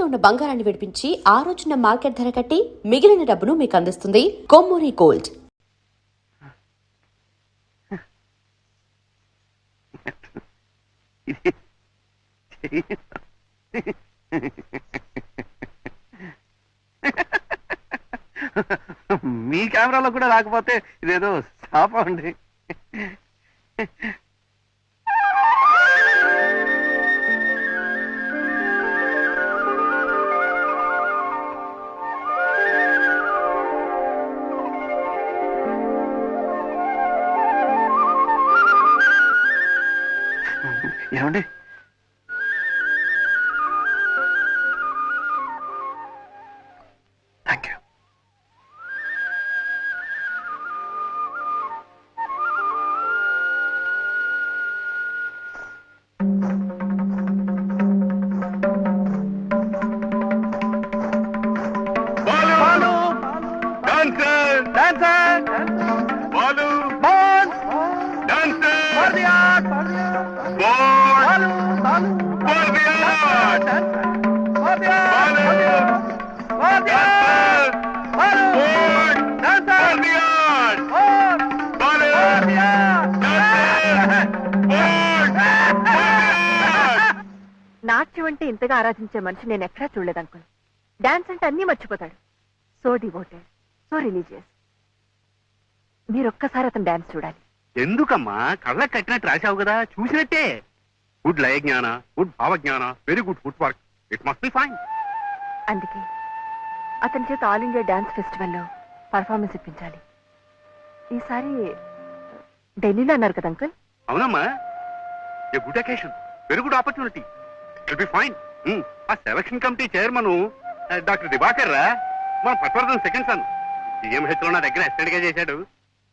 తాకట్లో ఉన్న బంగారాన్ని విడిపించి ఆ రోజున మార్కెట్ ధర కట్టి మిగిలిన డబ్బును మీకు అందిస్తుంది కొమ్మూరి గోల్డ్. మీ కెమెరాలో కూడా రాకపోతే ఇదేదో శాపం అండి. ఏమండి, థ్యాంక్ యూ. నాట్యం అంటే ఇంతగా ఆరాధించే మనిషి నేను ఎక్కడా చూడలేదు అంకుల్. డాన్స్ అంటే అన్నీ మర్చిపోతాడు. So devoted, so religious. మీరొక్కసారి అతను డాన్స్ చూడాలి. ఎందుకమ్మా, కళ్ళకి కట్టినట్టు రాశావు కదా, చూసినట్టే. గుడ్ లయ జ్ఞాన, గుడ్ భావజ్ఞాన, very good footwork. It must be fine. అందుకే అతని చేత ఆల్ ఇండియా డాన్స్ ఫెస్టివల్లో పర్ఫార్మెన్స్ ఇప్పించాలి. ఈసారి ఢిల్లీలో అన్నారు కదా అంకుల్? అవునమ్మా, a good occasion, very good opportunity. It be fine. ఆ selection committee chairman doctor Diwakar Rao, మన Patwardhan second son. CM H లో నా దగ్గర అసిస్టెంట్ గా చేశాడు.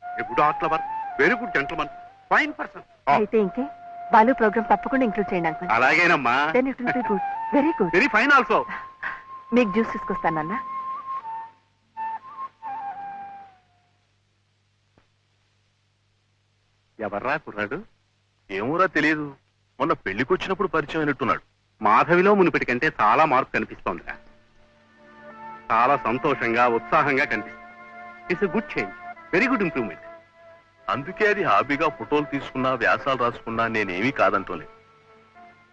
A good art lover, very good gentleman, fine person. అయితే ఇంకే బాలు ప్రోగ్రామ్ తప్పకుండా ఇంక్లూడ్ చేయండి అంకుల్. అలాగేనమ్మా. Then it will be good, very good. Very fine also. మీకు జ్యూస్ తీసుకొస్తానన్న. ఎవర్రా కుర్రాడు? ఏమోరా తెలియదు, మొన్న పెళ్లికొచ్చినప్పుడు పరిచయం అయినట్టున్నాడు. మాధవిలో మునిపటి కంటే చాలా మార్పు కనిపిస్తోందిరా. చాలా సంతోషంగా, ఉత్సాహంగా కనిపిస్తుంది. It's a good change, very good improvement. అందుకే అది హాబీగా ఫోటోలు తీసుకున్నా, వ్యాసాలు రాసుకున్నా నేనేమీ కాదంటోలేదు.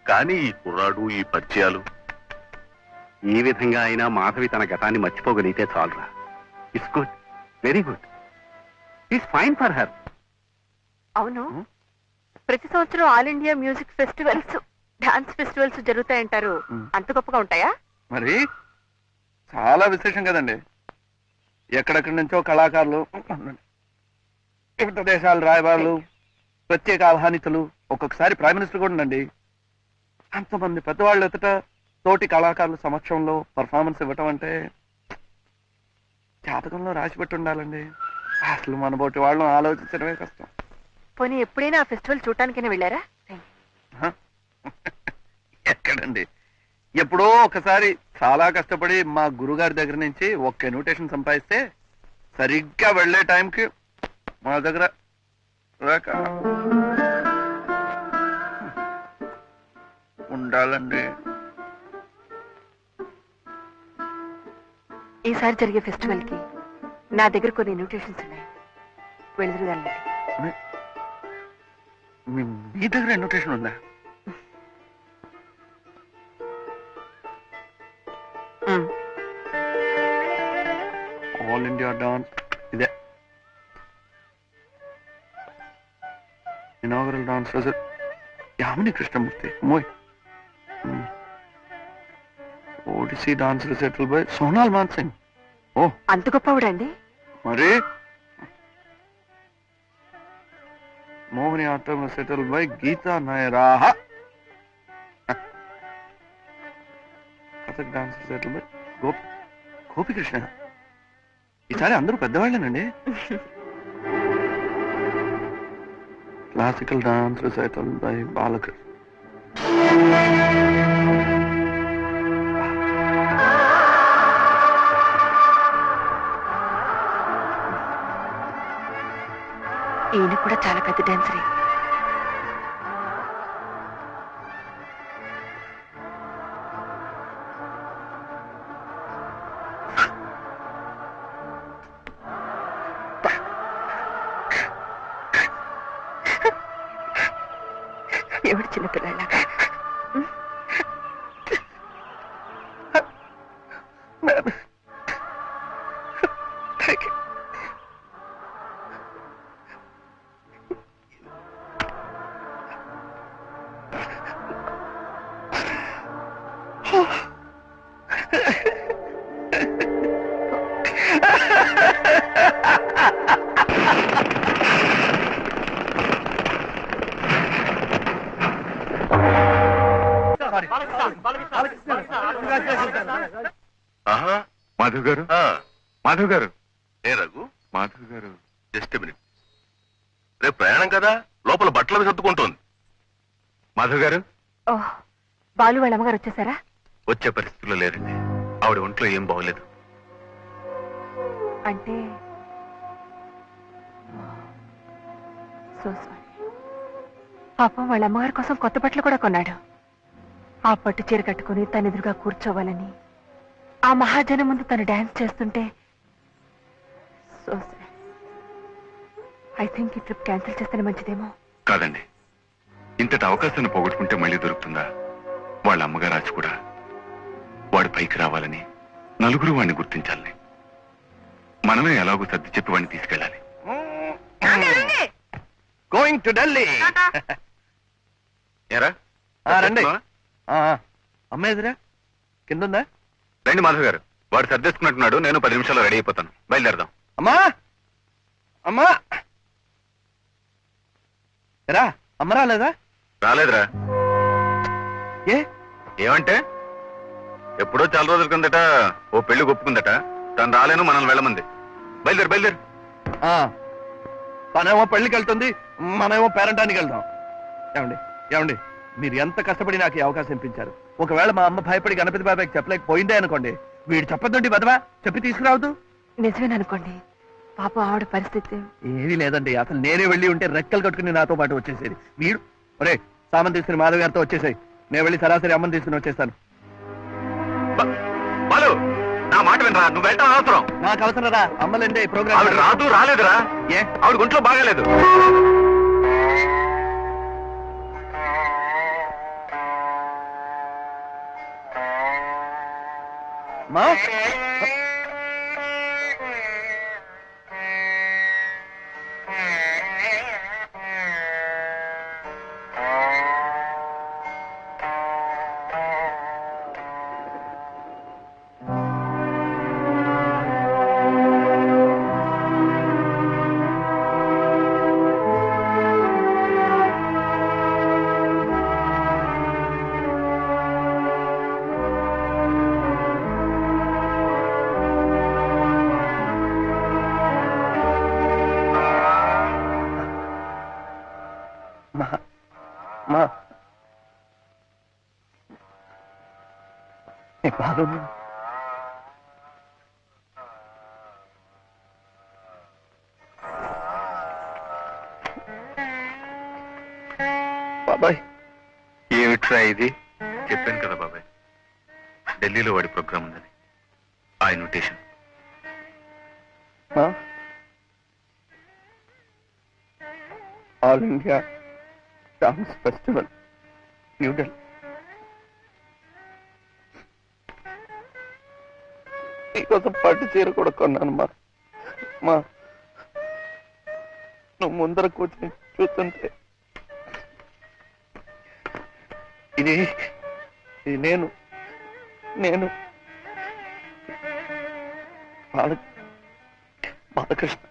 కానీ ఈ కుర్రాడు, ఈ పరిచయాలు, ఈ విధంగా అయినా మాధవి తన గతాన్ని మర్చిపోగలిగితే చాలురా. It's good, very good. It's fine for her. అవును, ప్రతి సంవత్సరం all India music festivals, dance festivals జరుగుతాయంటారు. అంత గొప్పగా ఉంటాయా? మరి చాలా విశేషం కదండి. ఎక్కడెక్కడి నుంచో కళాకారులు, వివిధ దేశాల రాయబారులు, ప్రత్యేక ఆహ్వానితులు, ఒక్కొక్కసారి ప్రైమ్ మినిస్టర్ కూడా ఉండండి. అంతమంది పెద్దవాళ్ళు ఎదుట తోటి కళాకారుల సమక్షంలో పర్ఫార్మెన్స్ ఇవ్వటం అంటే జాతకంలో రాసిపెట్టి ఉండాలండి. అసలు మన బోటి వాళ్ళని ఆలోచించడమే కష్టం. పోనీ ఎప్పుడైనా ఆ ఫెస్టివల్ చూడటానికైనా వెళ్ళారా? ఎక్కడండి, ఎప్పుడో ఒకసారి చాలా కష్టపడి మా గురుగారి దగ్గర నుంచి ఒక్క ఇన్విటేషన్ సంపాదిస్తే సరిగ్గా వెళ్లే టైంకి మా దగ్గర ఉండాలండి. ఈసారి జరిగే ఫెస్టివల్ కి నా దగ్గర కొన్ని ఇన్విటేషన్స్ ఉన్నాయి. వెళ్తురుగాలండి. మీ దగ్గర ఇన్విటేషన్ ఉందా? ఆల్ ఇండియా డాన్స్, ఇదే inaugural dance result, Yamini Krishnamurthy. మోయ్ Odissi dance recital by Sonal Mansingh. ఓ, అంత గొప్పవాడండి? మరి మోహిని ఆటం రిసెటల్ బై గీతా నయరాహ. Kathak dance recital by Gopikrishna. ఈసారి అందరూ పెద్దవాళ్ళేనండి. Classical dance recital by Balakrishna. ఈయన కూడా చాలా పెద్ద డాన్సరే. ఎవడు చిన్నపిల్లలాగా ఆహా, మాధవ్ గారు ఆ, మాధవ్ గారు ఏ రఘు, మాధవ్ గారు జస్ట్ మినిట్. రేపు ప్రయాణం కదా, లోపల బట్టలు సర్దుకుంటోంది. మాధవ్ గారు ఓహ్ బాలు వాళ్ళ అమ్మగారు వచ్చేసారా? వచ్చే పరిస్థితుల్లో లేరండి. ఆవిడ ఒంట్లో ఏం బాగోలేదు. అంటే సో సారీ. పాపం వాళ్ళ అమ్మగారి కోసం కొత్త బట్టలు కూడా కొన్నాడు. ఆ పట్టు చీర కట్టుకుని తన ఎదురుగా కూర్చోవాలని, ఆ మహాజనం ముందు తను డాన్స్ చేస్తుంటే సో సారీ. ఐ థింక్ ఈ ట్రిప్ క్యాన్సిల్ చేస్తేనే మంచిదేమో. కాదండి, ఇంతటి అవకాశాన్ని పోగొట్టుకుంటే మళ్ళీ దొరుకుతుందా? వాళ్ళ అమ్మగారు రాజు కూడా వాడు పైకి రావాలని, నలుగురు వాడిని గుర్తించాలని, మనమే ఎలాగో సర్ది చెప్పి వాడిని తీసుకెళ్ళాలి. Going to Delhi. ఏరా రండి. అమ్మాయి ఎదురా కింద ఉందా? రండి మాధవ్ గారు, వాడు సర్దేసుకున్నట్టున్నాడు. నేను 10 నిమిషాల్లో రెడీ అయిపోతాను. బయలుదేరదాం. అమ్మా అమ్మా రా. అమ్మ రాలేదా? రాలేదురా. ఏ ఏమంటే ఎప్పుడో చాలా రోజుల కిందట ఓ పెళ్లి ఒప్పుకుందట. తను రాలేను, మనల్ని వెళ్ళమంది. బయలుదేరు బయలుదేరు. తనేమో పెళ్లికి వెళ్తుంది, మనమేమో పేరంటానికి వెళ్దాం. ఏమండి ఏమండి, మీరు ఎంత కష్టపడి నాకు ఈ అవకాశం ఇప్పించారు. ఒకవేళ మా అమ్మ భయపడి గణపతి బాబాయ్కి చెప్పలేకపోయిందే అనుకోండి, వీడు చెప్పొద్దండి బదవా, చెప్పి తీసుకురావద్దు. నిజమేననుకోండి, పాపం ఆవిడ పరిస్థితి. ఏమీ లేదండి, అసలు నేనే వెళ్ళి ఉంటే రెక్కలు కట్టుకుని నాతో పాటు వచ్చేసేది. వీడు ఒరే సామాన్ తీసుకుని మాధవ్ గారితో వచ్చేసాయి. నేను వెళ్ళి సరాసరి అమ్మని తీసుకుని వచ్చేస్తాను. బాలు, నా మాట వినరా, నువ్వు వెళ్ళటం అవసరం. నాకు అవసరం రా, అమ్మలంటే ఈ ఆవిడ ప్రోగ్రామ్ రాదు, రాలేదురా. ఏ ఆవిడ ఒంట్లో బాగాలేదు. మా మా మా నీ బాలు బాబాయ్. ఏమిట్రా ఇది? చెప్పాను కదా బాబాయ్, ఢిల్లీలో వాడి ప్రోగ్రామ్ ఉందని. ఆ invitation all India dance festival New Delhi. నీకోసం పట్టు చీర కూడా కొన్నాను మా మా నువ్వు ముందర కూర్చొని చూస్తుంటే ఇది ఇది నేను నేను బాలకృష్ణ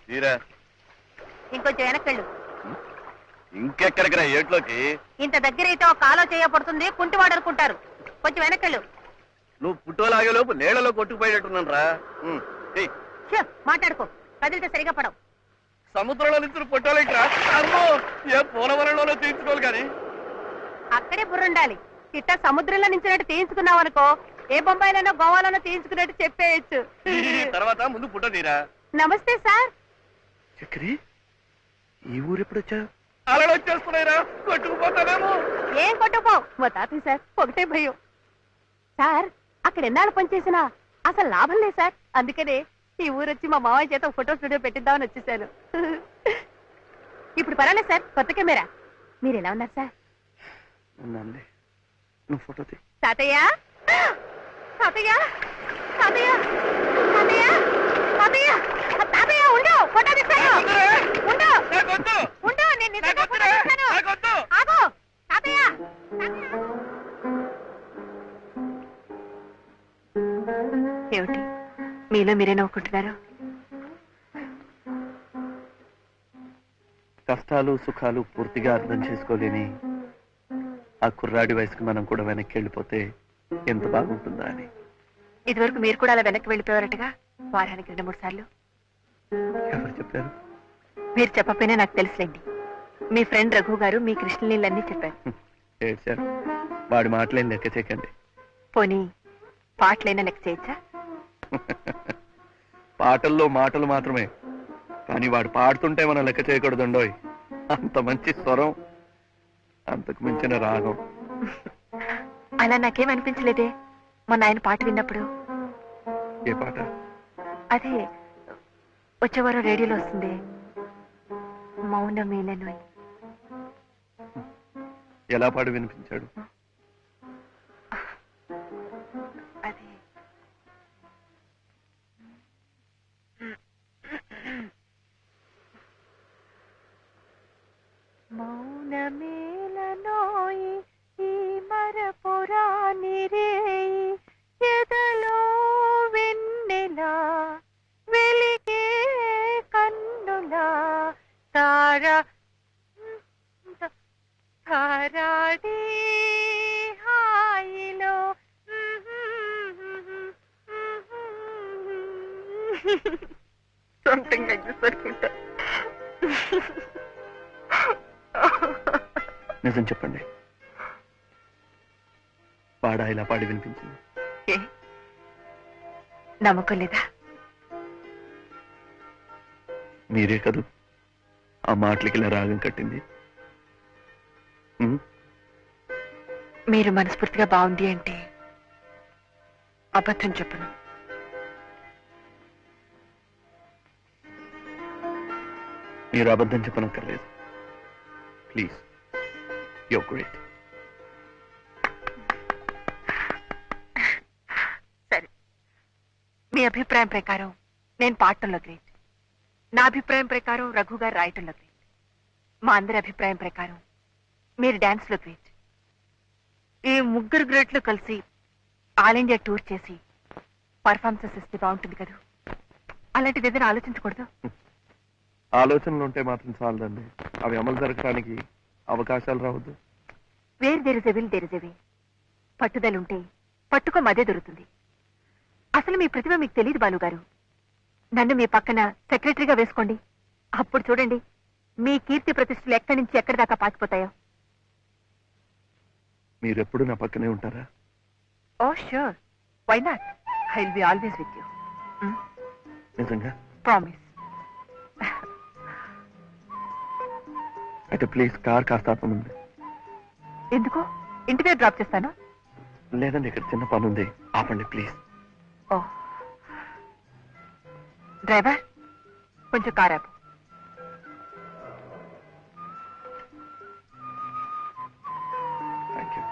తీరా ఇంకొంచెం వెనక్కెళ్ళు. ఇంకెక్కడికి రా ఏట్లోకి? ఇంత దగ్గర అయితే ఒక కాలో చేయబడుతుంది, కుంటివాడు అనుకుంటారు. కొంచెం వెనక్కెళ్ళు. నువ్వు పుట్టోలాగే లోపు నీళ్లలో కొట్టుకుపోయేటట్టున్నాను రా. ఛే, మాట్లాడుకో, కదిలితే సరిగా పడవు. సముద్రంలో నుంచి పుట్టోలేట్రా? అమ్మో, ఏ పోలవరంలోనో తీర్చుకోవాలి కానీ. అక్కడే బుర్రుండాలి. ఇట్ట సముద్రంలో నించినట్టు తీయించుకున్నావు అనుకో, ఏ బొంబాయిలోనో గోవాలోనో తీయించుకున్నట్టు చెప్పేయచ్చు. తర్వాత ముందు పుట్ట తీరా. నమస్తే సార్. చక్రి, ఈ ఊరు ఎప్పుడు వచ్చా? అలలు వచ్చేస్తున్నాయిరా, కొట్టుకుపోతానేమో. ఏం కొట్టుకో, మా తాతయ్య సార్ ఒకటే భయం. సార్, అక్కడ ఎన్నాళ్ళు పనిచేసినా అసలు లాభం లేదు సార్. అందుకనే ఈ ఊరొచ్చి మా మావయ్య చేత ఫోటో స్టూడియో పెట్టిద్దామని వచ్చేసాను. ఇప్పుడు పర్వాలేదు సార్, కొత్త కెమెరా. మీరు ఎలా ఉన్నారు సార్? ఉందండి, నువ్వు ఫోటో తీ. తాతయ్య, తాతయ్య, తాతయ్య, తాతయ్య, తాతయ్య, తాతయ్య, ఉండు, ఫోటో తీస్తాను. ఉండు, ఉండు, నేను నిజంగా ఫోటో తీస్తాను. ఆగు, తాతయ్య, తాతయ్య. ఏమిటి మీలో మీరే నవ్వుకుంటున్నారు? కష్టాలు సుఖాలు పూర్తిగా అర్థం చేసుకోలేని ఆ కుర్రాడి వయసుకి మనం కూడా వెనక్కి వెళ్ళిపోతే ఎంత బాగుంటుందా అని. ఇదివరకు మీరు కూడా అలా వెనక్కి వెళ్ళిపోయారటగా, వారానికి 2-3 సార్లు. ఎవరు చెప్పారు? మీరు చెప్పకపోయినా నాకు తెలుసులేండి. మీ ఫ్రెండ్ రఘు గారు మీ కృష్ణలీలన్నీ చెప్పారు. ఏడ్చారు. వాడి మాటలేం లెక్క చేయకండి. పోనీ పాటలైనా లెక్క చేయొచ్చా? పాటల్లో మాటలు మాత్రమే, కానీ వాడు పాడుతుంటే మనం లెక్క చేయకూడదుండోయ్. అంత మంచి స్వరం, అంతకు మించిన రాగం. అలా నాకేం అనిపించలేదే మొన్న ఆయన పాట విన్నప్పుడు. ఏ పాట? అదే వచ్చేవారం రేడియోలో వస్తుంది, మౌనమేలను. ఎలా పాడు వినిపించాడు? అదే మౌనమేలనోయి ఈ మరపురాని రేయి, ఎదలో వెన్నెలా వెలిగే కన్నులా తారా తారాడి హాయిలో. సంథింగ్ లైక్ దిస్ అనుకుంటా. నిజం చెప్పండి, పాడా ఇలా పాడి వినిపించింది? ఏ, నమ్మకం లేదా? మీరే కదూ ఆ మాటలకి ఇలా రాగం కట్టింది. మీరు మనస్ఫూర్తిగా బాగుంది అంటే అబద్ధం చెప్పను. మీరు అబద్ధం చెప్పనక్కర్లేదు. Please, your great. సరే, మీ అభిప్రాయం ప్రకారం నేను పాడటంలో గ్రేట్, నా అభిప్రాయం ప్రకారం రఘు గారు రాయటంలో గ్రేట్, మా అందరి అభిప్రాయం ప్రకారం మీరు డాన్స్ లో గ్రేట్. ఈ ముగ్గురు గ్రేట్లు కలిసి ఆల్ ఇండియా టూర్ చేసి పర్ఫార్మెన్సెస్ ఇస్తే బాగుంటుంది కదా. అలాంటిది ఏదైనా ఆలోచించకూడదు? ఆలోచనలు ఉంటే మాత్రం చాలదండి, అవి అమలు జరగడానికి అవకాశాలు రావద్దు. Where there is a will there is a way. పట్టుదలుంటే పట్టుకో మదే దొరుకుతుంది. అసలు మీ ప్రతిభ మీకు తెలియదు బాలు గారు. నన్ను మీ పక్కన సెక్రటరీగా వేసుకోండి, అప్పుడు చూడండి మీ కీర్తి ప్రతిష్టలు ఎక్కడి నుంచి ఎక్కడి దాకా పాకిపోతాయో. మీరెప్పుడు నా పక్కనే ఉంటారా? Oh sure, why not, I will be always with you. నిజంగా? ప్రామిస్. అయితే ప్లీజ్ కార్ కాస్త ఆపమంది. ఎందుకు? ఇంటి దగ్గర డ్రాప్ చేస్తాను. లేదండి, ఇక్కడ చిన్న పని ఉంది, ఆపండి ప్లీజ్. ఓ డ్రైవర్, కొంచెం కార్ ఆపు. Thank you.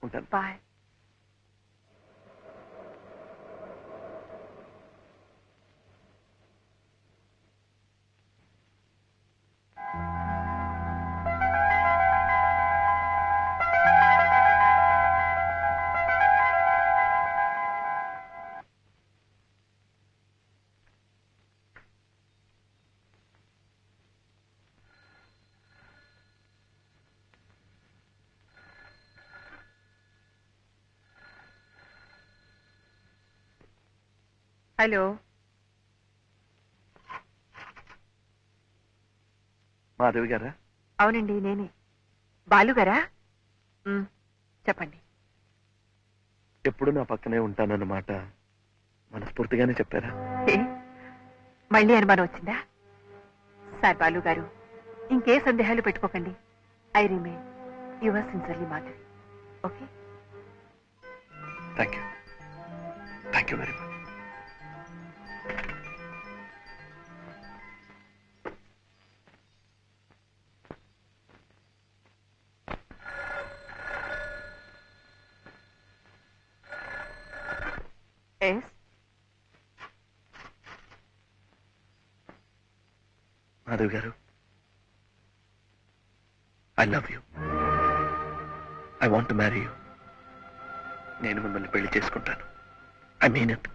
ఉంటాను. బాయ్. హలో, మాధవి గారా? అవునండి నేనే. బాలుగారా? చెప్పండి. ఎప్పుడు నా పక్కనే ఉంటానన్నమాట మనస్ఫూర్తిగానే చెప్పారా? ఏ, మళ్ళీ అనుమానం వచ్చిందా? సార్ బాలు గారు, ఇంకే సందేహాలు పెట్టుకోకండి. I remain your sincerely Madhavi. Okay. Thank you very much. Yes, Madhavi garu, I love you. I want to marry you. నేను మిమ్మల్ని పెళ్లి చేసుకుంటాను. I mean it.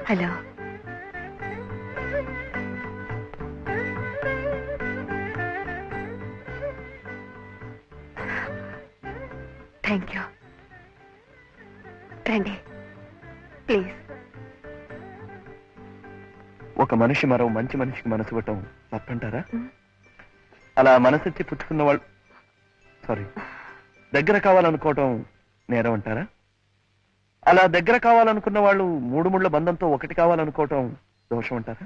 Hello. Thank you. రండి ప్లీజ్. ఒక మనిషి మరో మంచి మనిషికి మనసు ఇవ్వటం తప్పంటారా? అలా మనసిచ్చి పుచ్చుకున్న వాళ్ళు దగ్గర కావాలనుకోవటం నేరం అంటారా? అలా దగ్గర కావాలనుకున్న వాళ్ళు మూడు ముళ్ళ బంధంతో ఒకటి కావాలనుకోవటం దోషం అంటారా?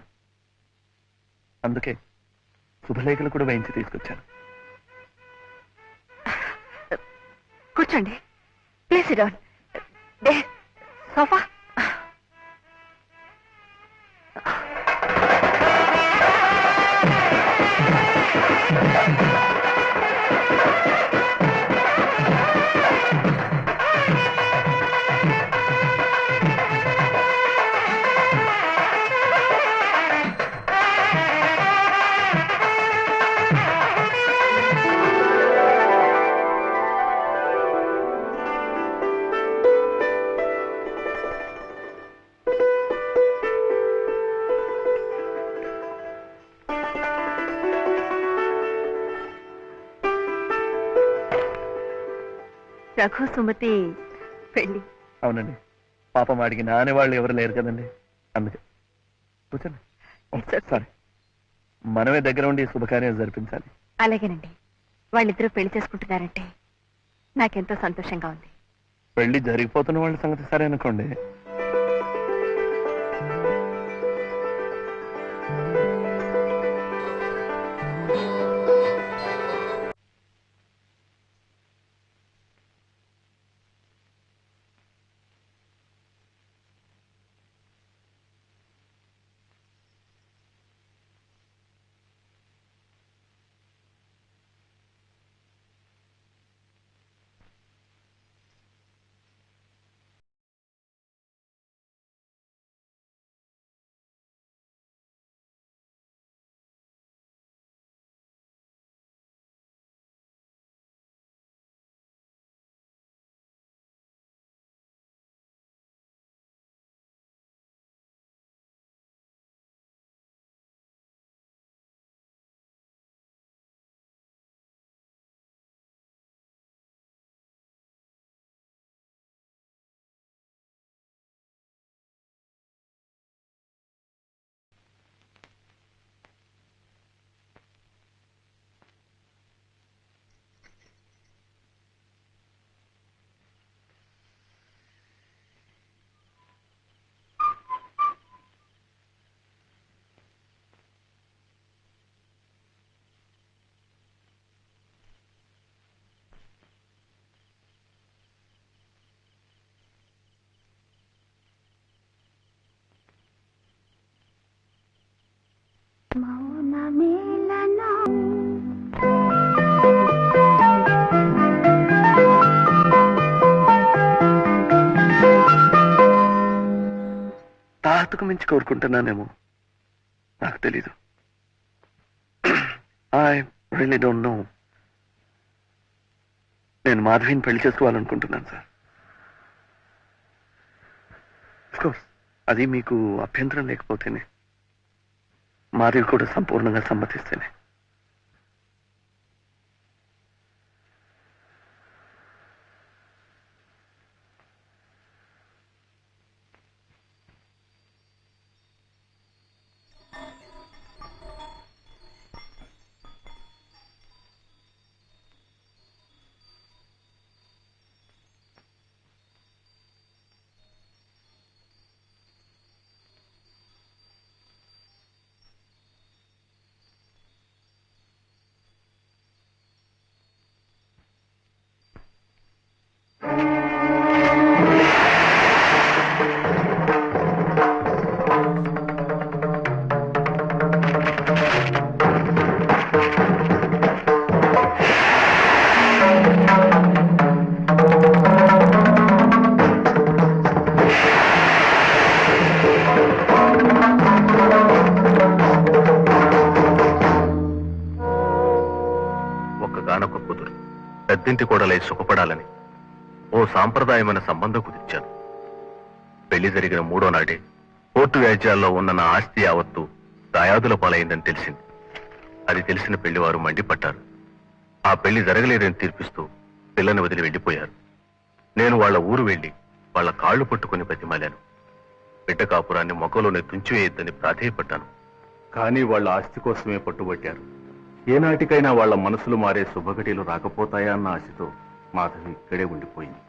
అందుకే శుభలేఖలు కూడా వేయించి తీసుకొచ్చాను. కూర్చోండి please. Sit down. Sofa. Raghu Sumathi పెళ్లి. అవునండి, పాపం వాడికి నానే వాళ్ళు ఎవరు లేరు కదండి, అందుకే. కూర్చోండి. సారీ, మనమే దగ్గర ఉండి శుభకార్యం జరిపించాలి. అలాగేనండి. వాళ్ళిద్దరూ పెళ్లి చేసుకుంటున్నారంటే నాకెంతో సంతోషంగా ఉంది. పెళ్లి జరిగిపోతున్న వాళ్ళ సంగతి సరే అనుకోండి. తాహతకు మించి కోరుకుంటున్నానేమో, నాకు తెలీదు. I really don't know. నేను మాధవిని పెళ్లి చేసుకోవాలనుకుంటున్నాను సార్. కోర్స్ అది మీకు అభ్యంతరం లేకపోతేనే, మాధవి కూడా సంపూర్ణంగా సమ్మతిస్తేనే. ఒక్కగానొక్క కూతురు పెద్దింటి కోడలై సుఖపడాలని ఓ సాంప్రదాయమైన సంబంధం కుదిర్చాను. పెళ్లి జరిగిన 3వ నాడే కోర్టు వ్యాజ్యాల్లో ఉన్న నా ఆస్తి యావత్తు దాయాదుల పాలైందని తెలిసింది. అది తెలిసిన పెళ్లివారు మండిపట్టారు. ఆ పెళ్లి జరగలేదని తీర్పిస్తూ పిల్లని వదిలి వెళ్లిపోయారు. నేను వాళ్ళ ఊరు వెళ్లి వాళ్ళ కాళ్లు పట్టుకుని బతిమాలాను. బిడ్డ కాపురాన్ని మొక్కలోనే తుంచివేయొద్దని ప్రాధేయపడ్డాను. కానీ వాళ్ళ ఆస్తి కోసమే పట్టుబట్టారు. ఏనాటికైనా వాళ్ళ మనసులు మారే శుభఘటీలు రాకపోతాయా అన్న ఆశతో మాధవి ఇక్కడే ఉండిపోయింది.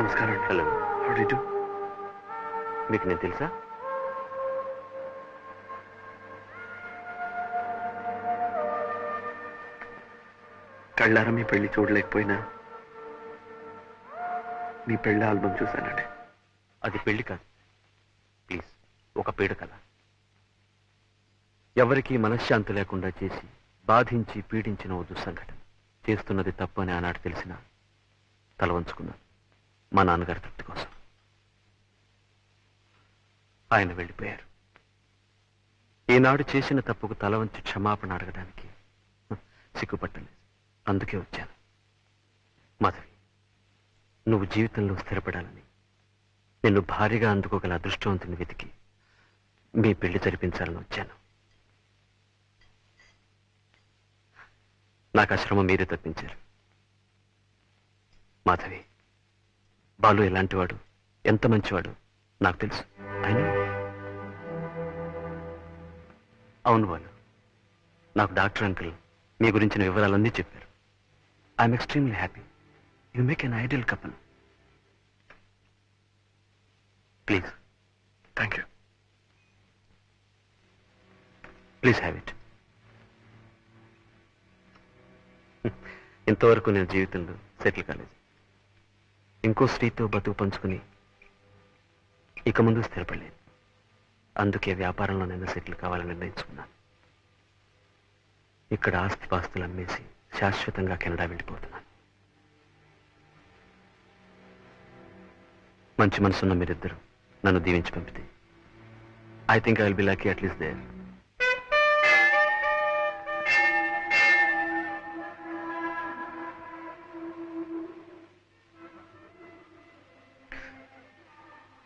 నమస్కారం. Hello, How do you do? మీకు నేను తెలుసా? కళ్ళారా మీ పెళ్లి చూడలేకపోయినా మీ పెళ్లి ఆల్బమ్ చూశానండి. అది పెళ్లి కాదు, ప్లీజ్. ఒక పీడ కథ. ఎవరికీ మనశ్శాంతి లేకుండా చేసి బాధించి పీడించిన ఓ దుస్సంఘటన. చేస్తున్నది తప్పు అని ఆనాడు తెలిసిన తల వంచుకున్నాను, మా నాన్నగారి తృప్తి కోసం. ఆయన వెళ్ళిపోయారు. ఈనాడు చేసిన తప్పుకు తల వంచి క్షమాపణ అడగడానికి సిగ్గుపట్టలేదు. అందుకే వచ్చాను. మాధవి, నువ్వు జీవితంలో స్థిరపడాలని, నిన్ను భారీగా అందుకోగల అదృష్టవంతుని వెతికి మీ పెళ్లి జరిపించాలని వచ్చాను. నాకు ఆ శ్రమ మీరే తప్పించారు. మాధవి, బాలు ఎలాంటివాడు, ఎంత మంచివాడు నాకు తెలుసు. అయినా అవును బాలు, నాకు డాక్టర్ అంకుల్ మీ గురించిన వివరాలన్నీ చెప్పారు. I'm extremely happy. You make an ideal couple. Please. Thank you. Please have it. ఇంతవరకు నేను జీవితంలో సెటిల్ కాలేదు. ఇంకో స్త్రీతో బతుకు పంచుకుని ఇక ముందు స్థిరపడలేదు. అందుకే వ్యాపారంలో నేను సెటిల్ కావాలని నిర్ణయించుకున్నాను. ఇక్కడ ఆస్తిపాస్తులు అమ్మేసి శాశ్వతంగా కెనడా వెళ్ళిపోతున్నాను. మంచి మనసున్న మీరిద్దరు నన్ను దీవించి పంపితే I think I will be lucky at least there.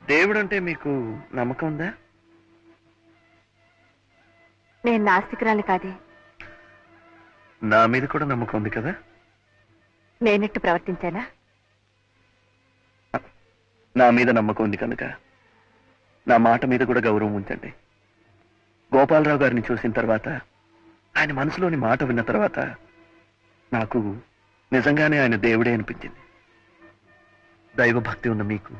దేవుడు అంటే మీకు నమ్మకం ఉందా? నేను నాస్తికురాలి కాదే. నా మీద కూడా నమ్మకం ఉంది కదా. నేనెట్టు ప్రవర్తించానా? నా మీద నమ్మకం ఉంది కనుక నా మాట మీద కూడా గౌరవం ఉంచండి. గోపాలరావు గారిని చూసిన తర్వాత, ఆయన మనసులోని మాట విన్న తర్వాత నాకు నిజంగానే ఆయన దేవుడే అనిపించింది. దైవభక్తి ఉన్న మీకు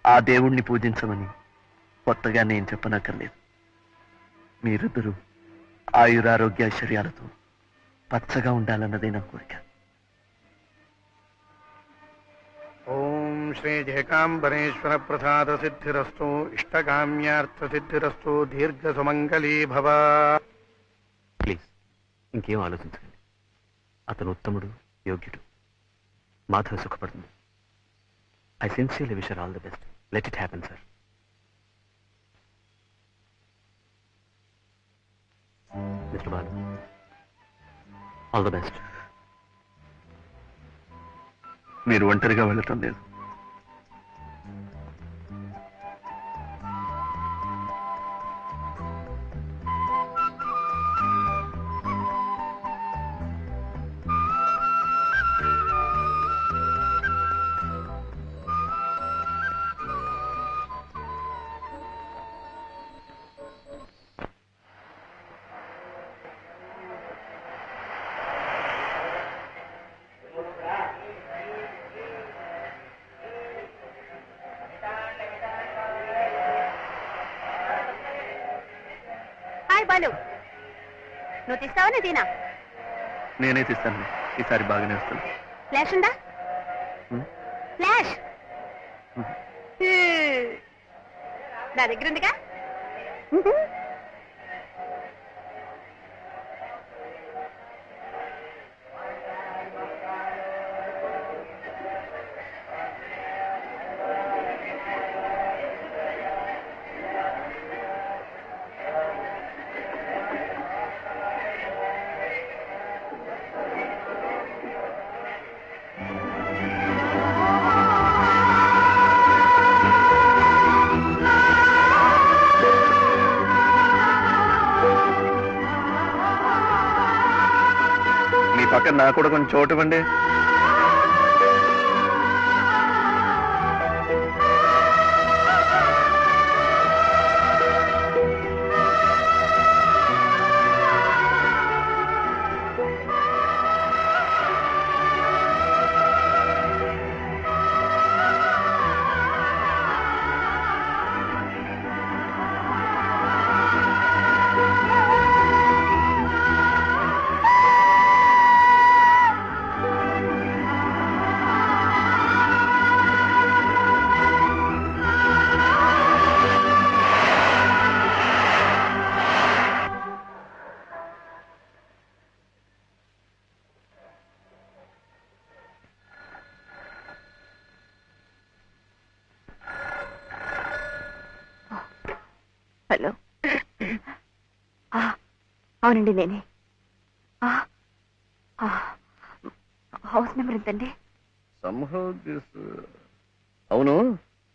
ఆ దేవుణ్ణి పూజించమని కొత్తగా నేను చెప్పనక్కర్లేదు. మీరిద్దరూ ఆయురారోగ్యాశ్చర్యాలతో పచ్చగా ఉండాలన్నదే నా కోరిక. ఓం శ్రీ జయకాంబరేశ్వర ప్రసాద సిద్ధిరస్తు. ఇష్టకామ్యార్థ సిద్ధిరస్తు. దీర్ఘ సుమంగళీ భవ. ప్లీజ్ ఇంకేం ఆలోచించకండి. అతను ఉత్తముడు, యోగ్యుడు. మాధవ సుఖపడుతుంది. I sincerely wish all the best. Let it happen sir. Mister Balu, all the best. మీరు ఒంటరిగా వెళ్ళటం లేదు. హాయ్ బాలు, నువ్వు తీస్తావా నేను తీనా? నేనే తీస్తాను. ఈసారి బాగానే వస్తాను. ఫ్లాష్ ఉందా? హ్మ్? ఫ్లాష్ హ్మ్. నా దగ్గర ఉందిగా. మీ పక్కన నాకు కూడా కొంచెం చోటు ఇవ్వండి. హలో అవునండి నేనే హౌస్ నెంబర్ ఎంతండి? అవును